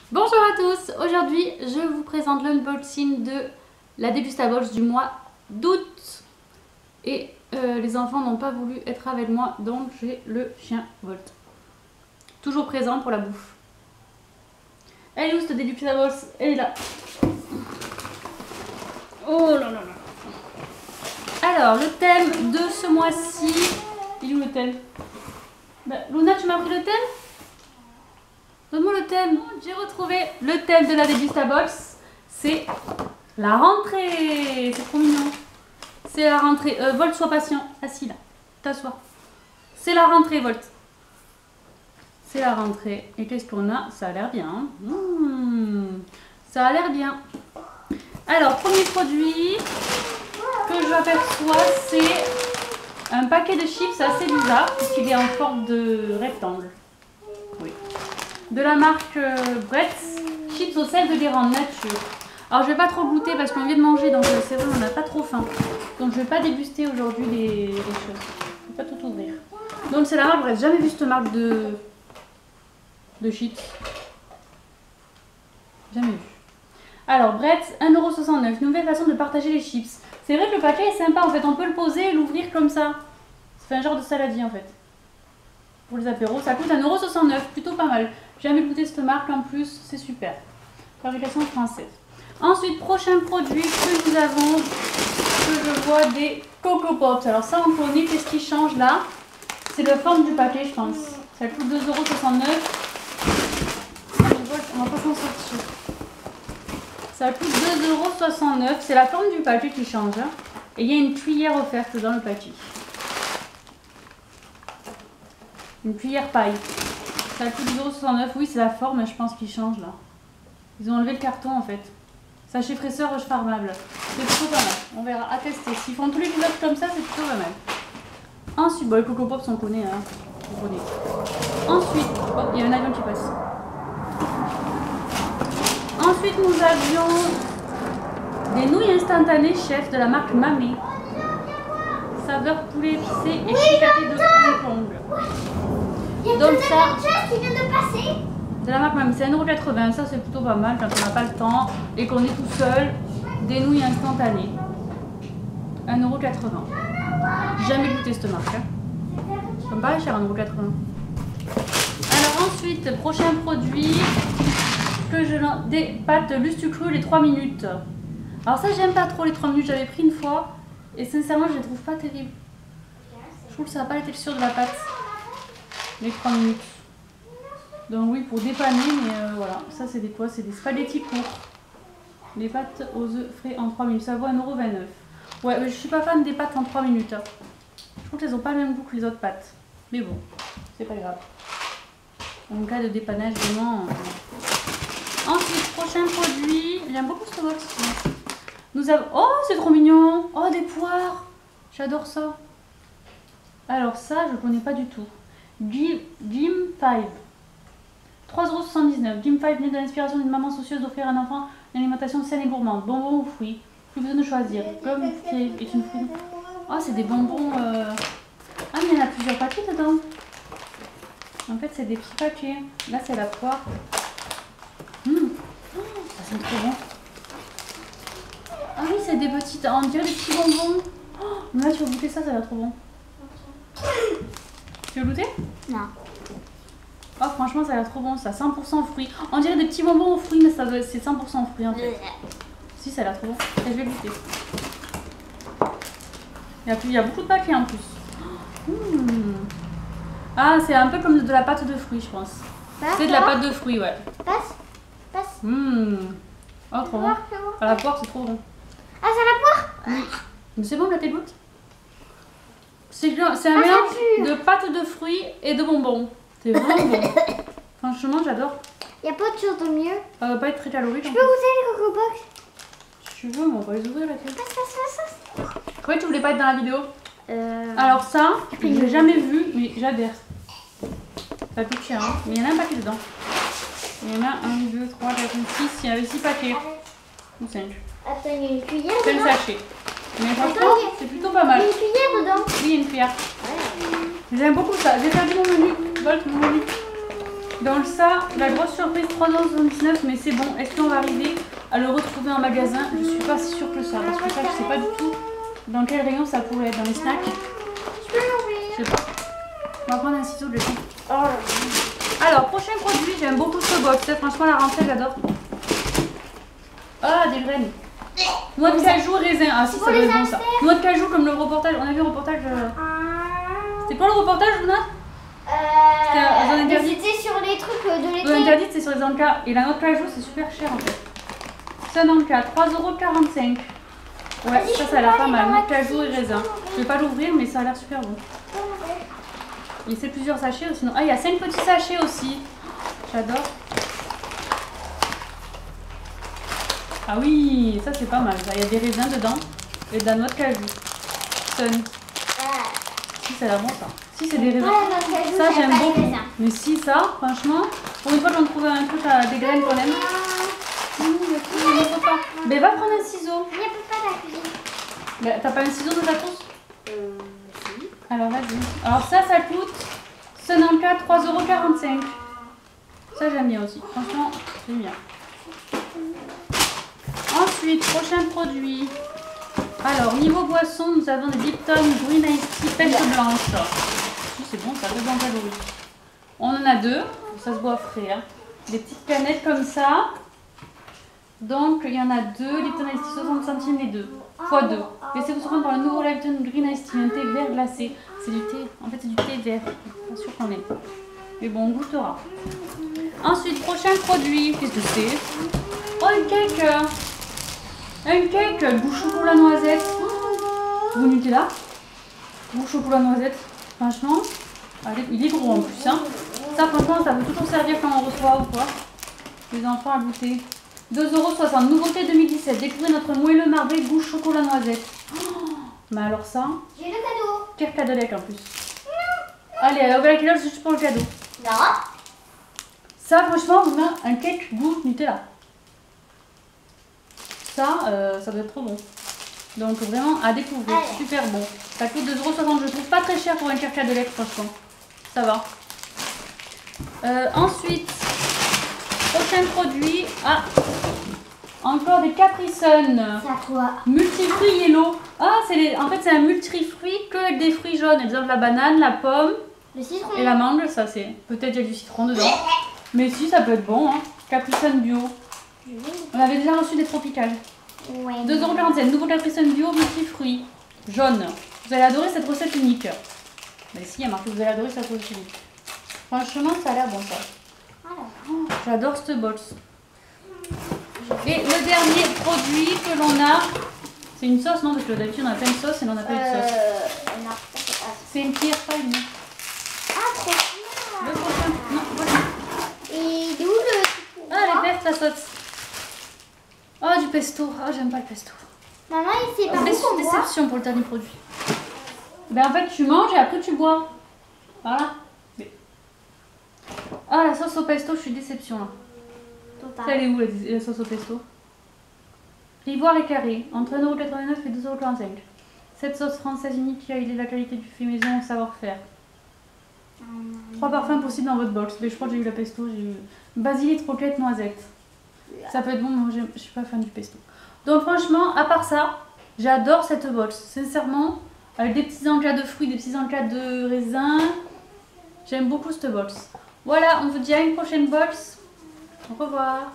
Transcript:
Bonjour à tous, aujourd'hui je vous présente l'unboxing de la Degustables du mois d'août. Et les enfants n'ont pas voulu être avec moi, donc j'ai le chien Volt. Toujours présent pour la bouffe. Elle est où cette Degustables? Elle est là. Oh là là là. Alors, le thème de ce mois-ci... Il est où le thème? Luna, tu m'as pris le thème? Donne-moi le thème. J'ai retrouvé le thème de la Degustables. C'est la rentrée. C'est trop mignon. C'est la rentrée. Volt, sois patient. Assis là. T'assois. C'est la rentrée, Volt. C'est la rentrée. Et qu'est-ce qu'on a? Ça a l'air bien. Ça a l'air bien. Alors, premier produit que je m'aperçois, c'est un paquet de chips assez bizarre, puisqu'il est en forme de rectangle. Oui. De la marque Bretz, chips au sel de Guérande nature. Alors je vais pas trop goûter parce qu'on vient de manger, donc c'est vrai on n'a pas trop faim. Donc je vais pas déguster aujourd'hui les choses. Je vais pas tout ouvrir. Donc c'est la marque Bretz. Jamais vu cette marque de chips. Jamais vu. Alors Bretz, 1,69 €. Nouvelle façon de partager les chips. C'est vrai que le paquet est sympa en fait. On peut le poser et l'ouvrir comme ça. Ça fait un genre de saladier en fait. Pour les apéros, ça coûte 1,69 €. Plutôt pas mal. J'ai jamais goûté cette marque en plus, c'est super. Fabrication française. Ensuite, prochain produit que nous avons, que je vois, des Coco Pops. Alors ça on connaît, qu'est-ce qui change là? C'est la forme du paquet je pense. Ça coûte 2,69 €. On va pas s'en sortir. Ça coûte 2,69 €. C'est la forme du paquet qui change. Hein. Et il y a une cuillère offerte dans le paquet. Une cuillère paille. Ça coûte 2,69 €. Oui, c'est la forme, je pense, qui change là. Ils ont enlevé le carton en fait. Sachet fraîcheur farmable. C'est plutôt pas mal. On verra, à tester. S'ils font tous les visages comme ça, c'est plutôt pas mal. Ensuite, bon, les Coco Pops, on connaît. Hein. On connaît. Ensuite, oh, il y a un avion qui passe. Ensuite, nous avions des nouilles instantanées chef de la marque Mamé. Saveur poulet épicé et chicaté de concombre. Donc ça, qui vient de passer. De la marque Mamie, c'est 1,80 €. Ça c'est plutôt pas mal quand on n'a pas le temps et qu'on est tout seul. Des nouilles instantanées. 1,80 €. Jamais goûté cette marque. Hein. Ça me paraît cher 1,80 €. Alors ensuite, prochain produit que je des pâtes Lustucru les 3 minutes. Alors ça j'aime pas trop les 3 minutes. J'avais pris une fois et sincèrement je les trouve pas terribles. Je trouve que ça n'a pas la texture de la pâte. Les 3 minutes. Donc oui, pour dépanner, mais voilà. Ça, c'est des quoi? C'est des spaghettis courts. Les pâtes aux œufs frais en 3 minutes. Ça vaut 1,29 €. Ouais, mais je suis pas fan des pâtes en 3 minutes. Hein. Je trouve qu'elles n'ont pas le même goût que les autres pâtes. Mais bon, c'est pas grave. En cas de dépannage, vraiment... Ensuite, prochain produit. J'aime beaucoup ce box. Nous avons... Oh, c'est trop mignon. Oh, des poires. J'adore ça. Alors ça, je connais pas du tout. Gym 5. 3,79 €. Gym 5 vient de l'inspiration d'une maman soucieuse d'offrir à un enfant une alimentation saine et gourmande. Bonbons ou fruits. Plus besoin de choisir. Comme qui est une fruit. Oh, c'est des bonbons. Ah, mais il y en a plusieurs paquets dedans. En fait, c'est des petits paquets. Là, c'est la poire. Oh, ça sent trop bon. Ah oui, c'est des petites. On dirait des petits bonbons. Oh, là, tu vas goûter ça, ça va être trop bon. Tu veux goûter? Non. Oh franchement ça a l'air trop bon ça, 100% fruits. On dirait des petits bonbons aux fruits mais c'est 100% fruits en fait. Si ça a l'air trop bon, et je vais goûter. Il y a beaucoup de paquets en plus. Ah c'est un peu comme de la pâte de fruits je pense. C'est de la pâte de fruits ouais. Passe. Oh trop bon. À la poire c'est trop bon. Ah c'est la poire? Oui. Mais c'est bon là tes gouttes? C'est un mélange de pâte de fruits et de bonbons. C'est vraiment bon. Franchement, j'adore. Il n'y a pas de chose de mieux. Ça va pas être très calorique. Je peux goûter les Coco Box? Si tu veux, on va les ouvrir la tête. Passe. Pourquoi tu voulais pas être dans la vidéo? Alors ça, je l'ai jamais vu, mais j'adore. Ça coûte cher, hein. Mais il y en a un paquet dedans. Il y en a 1, 2, 3, 4, 5, 6. Il y avait 6 paquets. Ou 5. Attends, il y a une cuillère 5 dedans. sachets. Mais franchement, c'est plutôt pas mal. Il y a une cuillère dedans. Oui, il y a une cuillère. J'aime beaucoup ça. J'ai perdu mon menu. Volt, mon menu. Donc ça, la grosse surprise, 3,79 €, mais c'est bon. Est-ce qu'on va arriver à le retrouver en magasin? Je suis pas si sûre que ça, parce que ça, je sais pas du tout dans quel rayon ça pourrait être. Dans les snacks? Je peux l'ouvrir. Je sais pas. On va prendre un ciseau de le temps. Oh là là. Alors, prochain produit, j'aime beaucoup ce box. Franchement, la rentrée, j'adore. Ah, des graines. Noix de cajou, raisin. Ah si, ça doit être bon ça. Noix de cajou comme le reportage. On a vu le reportage. C'était quoi le reportage, Luna? C'était sur les trucs de l'été. Zone interdite, c'est sur les Anka. Et la noix de cajou, c'est super cher en fait. C'est un Anka, 3,45 €. Ouais, ça a l'air pas mal. Noix de cajou et raisin. Je vais pas l'ouvrir, mais ça a l'air super bon. Et c'est plusieurs sachets aussi. Ah, il y a 5 petits sachets aussi. J'adore. Ah oui, ça c'est pas mal. Il y a des raisins dedans et de la noix de cajou. Sun. Si, ça a l'air bon ça. Si, c'est des raisins. Ça, j'aime beaucoup. Mais si, ça, franchement, pour une fois, j'en trouve un truc à des graines qu'on aime. Mais va prendre un ciseau. Il n'y a pas la cuisine. Bah, t'as pas un ciseau dans ta trousse? Si. Alors, vas-y. Alors, ça coûte Sonanka 3,45 €. Ça, j'aime bien aussi. Franchement, j'aime bien. Ensuite, prochain produit. Alors, niveau boisson, nous avons des Lipton Green Iced Tea pêche blanche. C'est bon, ça redonne calories. On en a deux, ça se boit frais. Hein. Des petites canettes comme ça. Donc, il y en a deux. Lipton Iced Tea, 60 centimes les deux. X 2. Laissez-vous surprendre par le nouveau Lipton Green Iced Tea, un thé vert glacé. C'est du thé, en fait, c'est du thé vert. Pas sûr qu'on aime. Mais bon, on goûtera. Ensuite, prochain produit, qu'est-ce que c'est? Oh, une cake! Un cake, goût chocolat noisette. Vous Nutella? Goût chocolat noisette. Franchement, allez, il est gros en plus. Hein. Ça, franchement, ça peut toujours servir quand on reçoit ou quoi. Les enfants à goûter. 2,60 €. Nouveauté 2017. Découvrez notre moelleux marbré goût chocolat noisette. Oh, mais alors ça. J'ai le cadeau. Quel cadeau en plus. Allez, on va la calotte juste pour le cadeau. Non. Ça, franchement, on a un cake goût Nutella. Ça, ça doit être trop bon. Donc vraiment à découvrir, super bon. Ça coûte 2,60 €, je trouve pas très cher pour un carca de lait, franchement. Ça va. Ensuite, prochain produit. Ah, encore des Capri Sun. C'est quoi? Multifruits yellow. Ah, en fait c'est un multifruit que avec des fruits jaunes. Exemple la banane, la pomme Le citron. et la mangue. Ça c'est peut-être il y a du citron dedans. Mais si, ça peut être bon. Hein. Capri Sun bio. On avait déjà reçu des tropicales. Ouais. 2,47 €. Nouveau Capri Sun bio multifruits. Jaune. Vous allez adorer cette recette unique. Mais si, il y a marqué vous allez adorer cette recette unique. Franchement, ça a l'air bon ça. Oh, j'adore cette box. Et le dernier produit que l'on a, c'est une sauce, non? Parce que d'habitude on a plein de sauces et là on n'a pas eu de sauce. Non, C'est une pierre paille. Ah, trop bien. Le prochain. Non, voilà. Et d'où le... Ah, elle est verte la sauce. Oh, du pesto. Oh, j'aime pas le pesto. Maman, il sait pas où qu'on boit. Déception pour le dernier produit. Ben en fait, tu manges et après tu bois. Voilà. Mais... Ah, la sauce au pesto, je suis déception là. Total. Elle est où la sauce au pesto? Ivoire et carré, entre 1,89 € et 2,45 €. Cette sauce française unique qui a aidé la qualité du fait maison au savoir-faire. 3 parfums possibles dans votre box. Mais je crois que j'ai eu la pesto, j'ai eu basilic, roquette, noisette. Ça peut être bon, mais je suis pas fan du pesto. Donc franchement, à part ça, j'adore cette box. Sincèrement, avec des petits encas de fruits, des petits encas de raisins. J'aime beaucoup cette box. Voilà, on vous dit à une prochaine box. Au revoir.